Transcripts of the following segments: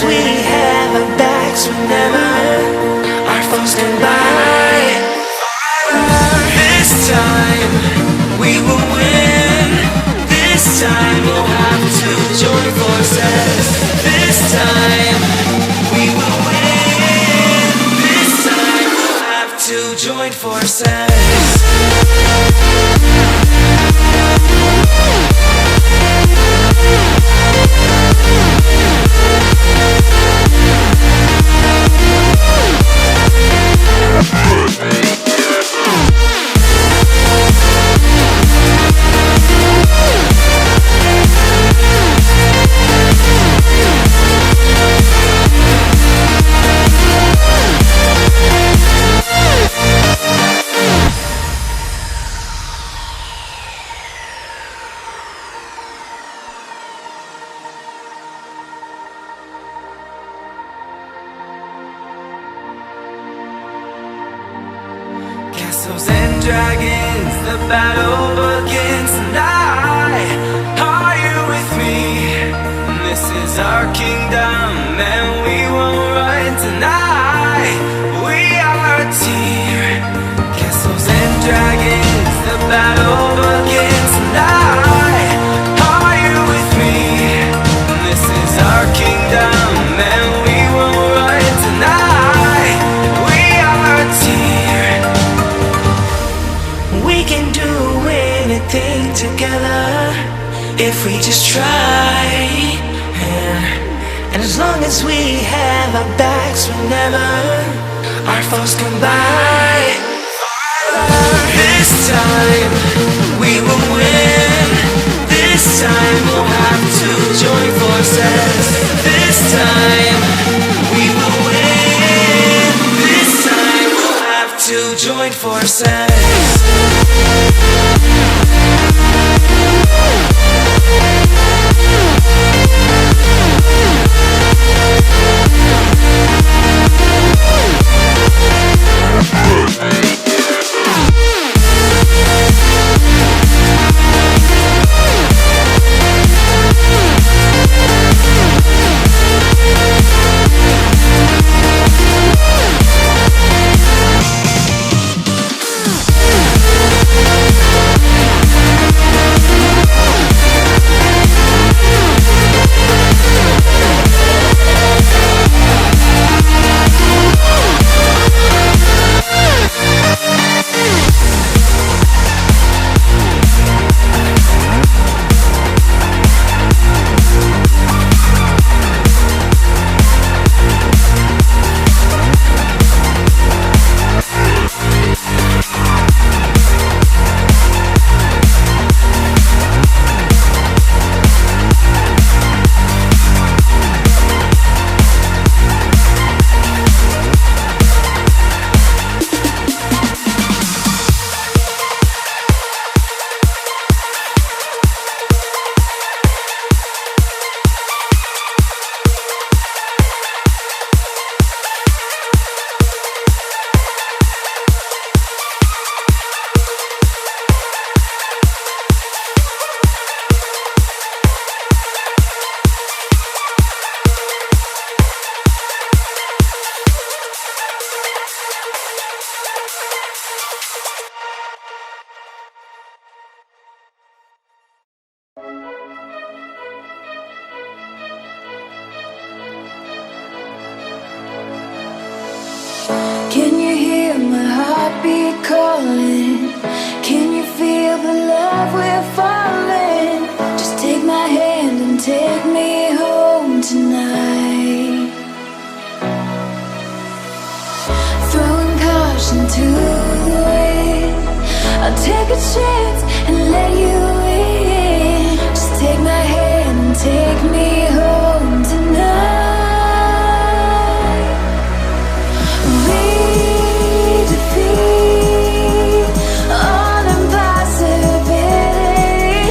we have our backs whenever our foes come by. This time we will win. This time we'll have to join forces. This time we will win. This time we'll have to join forces. Castles and dragons, the battle begins tonight. Are you with me? This is our kingdom and we won't run tonight. We are a team. Castles and dragons, the battle begins tonight. Are you with me? This is our kingdom and we won't run tonight. We are a team. We can do anything together if we just try. And as long as we have our backs whenever our foes come by. This time we will win. This time we'll have to join forces. This time we will win. This time we'll have to join forces. Can you hear my heartbeat calling? Can you feel the love we're falling? Just take my hand and take me home tonight. Throwing caution to the wind, I'll take a chance and let you in. Just take my hand and take me home tonight. Defeat all impossibilities.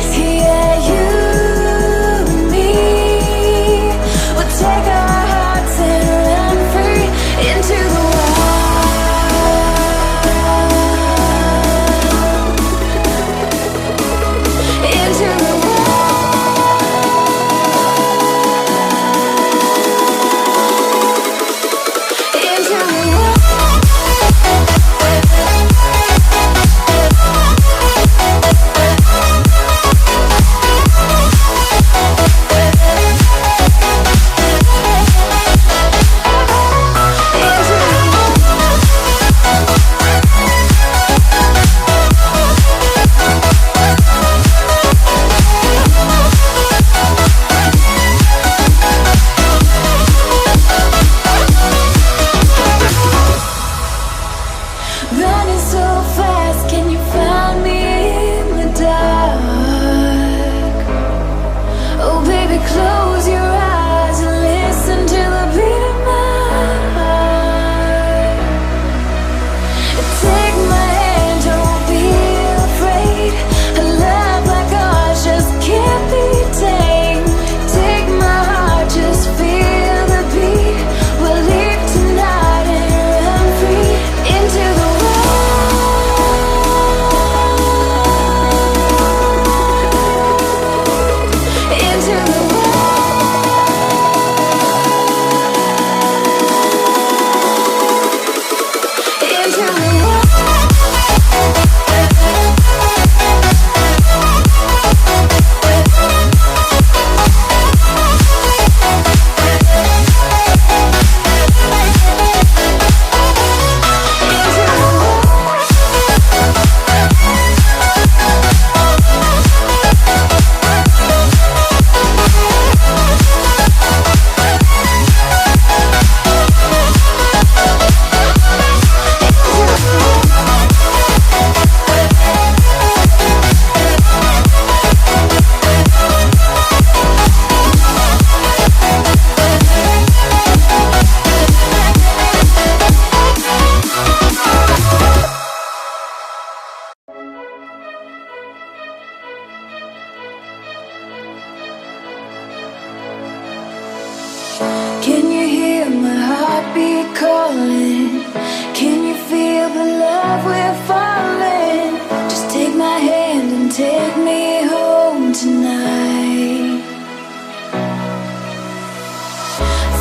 we're falling. Just take my hand and take me home tonight.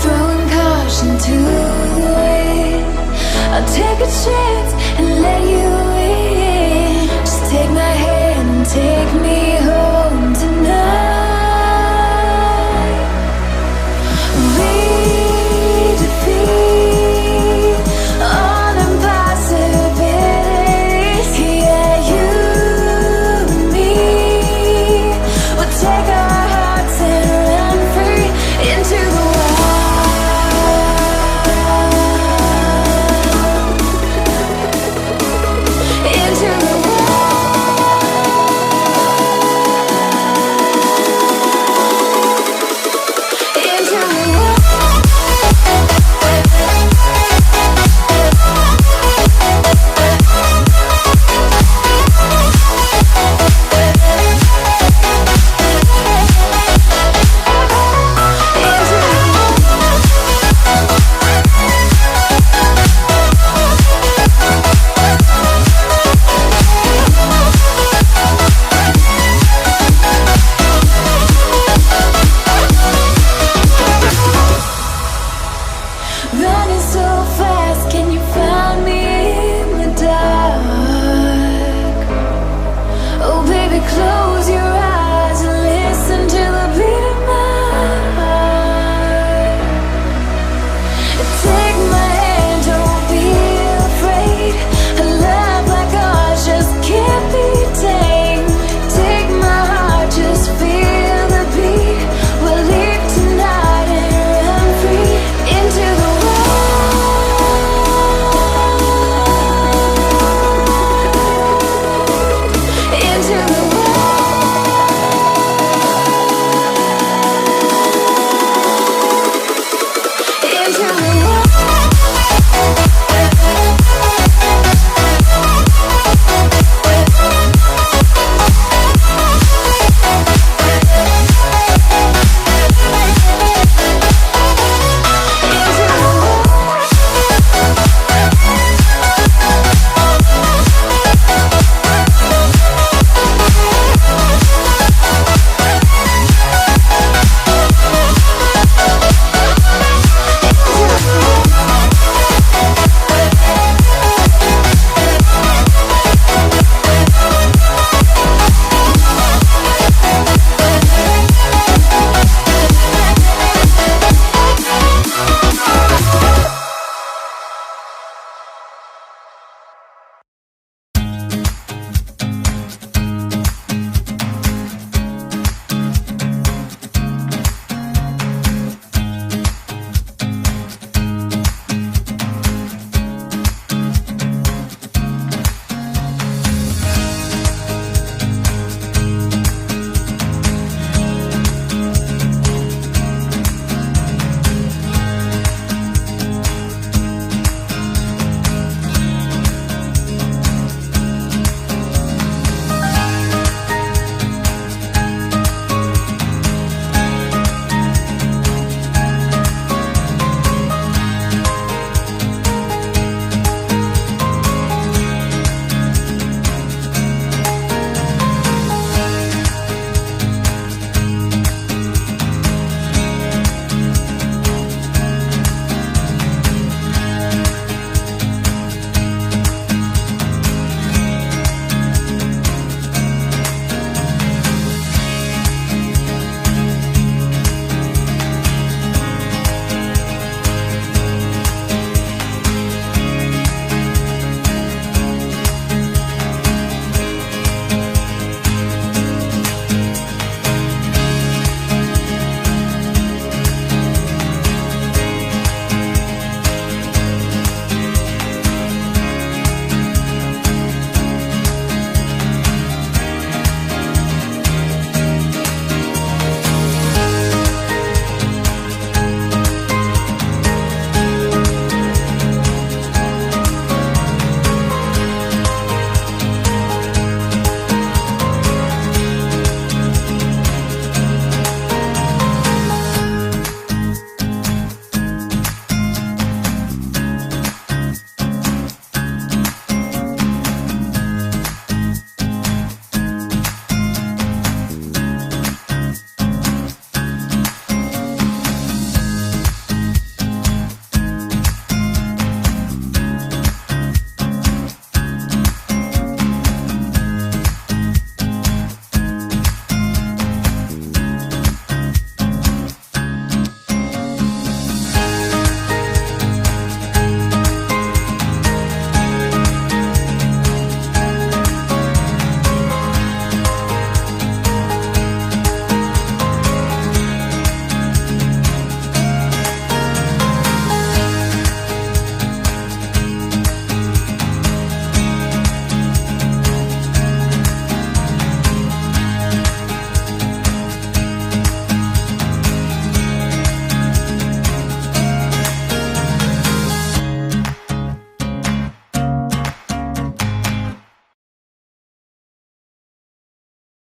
Throwing caution to the wind, I'll take a chance and let you